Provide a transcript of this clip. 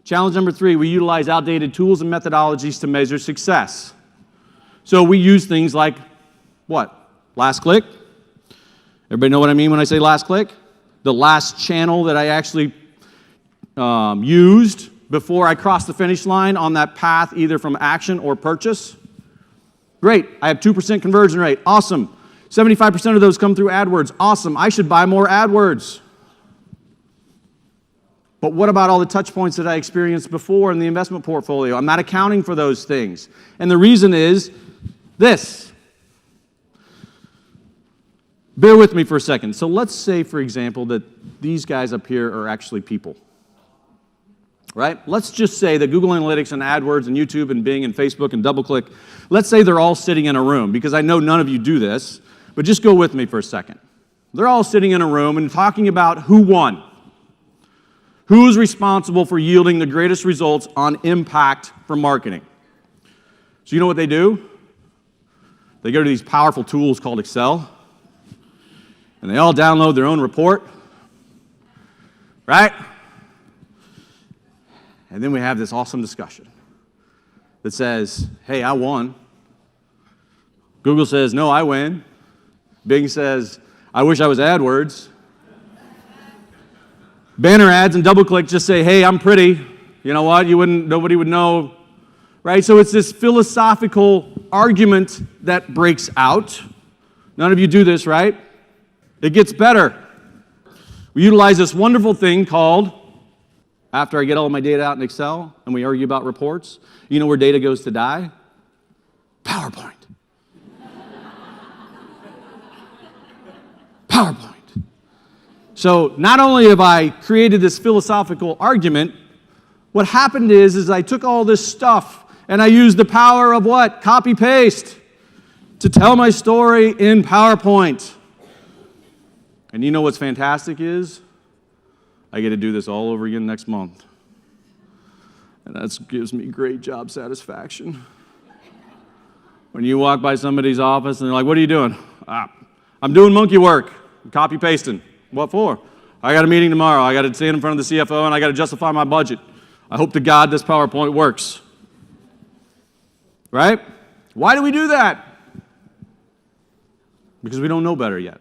Challenge number 3, we utilize outdated tools and methodologies to measure success. So we use things like what? Last click. Everybody know what I mean when I say last click? The last channel that I actually used before I crossed the finish line on that path, either from action or purchase. Great, I have 2% conversion rate, awesome. 75% of those come through AdWords, awesome. I should buy more AdWords. But what about all the touch points that I experienced before in the investment portfolio? I'm not accounting for those things. And the reason is this. Bear with me for a second. So let's say, for example, that these guys up here are actually people. Right? Let's just say that Google Analytics and AdWords and YouTube and Bing and Facebook and DoubleClick, let's say they're all sitting in a room, because I know none of you do this, but just go with me for a second. They're all sitting in a room and talking about who won. Who's responsible for yielding the greatest results on impact from marketing? So you know what they do? They go to these powerful tools called Excel, and they all download their own report, right? And then we have this awesome discussion that says, hey, I won. Google says, no, I win. Bing says, I wish I was AdWords. Banner ads and DoubleClick just say, hey, I'm pretty. You know what? Nobody would know. Right? So it's this philosophical argument that breaks out. None of you do this, right? It gets better. We utilize this wonderful thing called, after I get all my data out in Excel and we argue about reports, you know where data goes to die? PowerPoint. PowerPoint. So not only have I created this philosophical argument, what happened is I took all this stuff and I used the power of what? Copy-paste to tell my story in PowerPoint. And you know what's fantastic is? I get to do this all over again next month. And that gives me great job satisfaction. When you walk by somebody's office and they're like, what are you doing? I'm doing monkey work, copy-pasting. What for? I got a meeting tomorrow. I got to stand in front of the CFO and I got to justify my budget. I hope to God this PowerPoint works. Right? Why do we do that? Because we don't know better yet.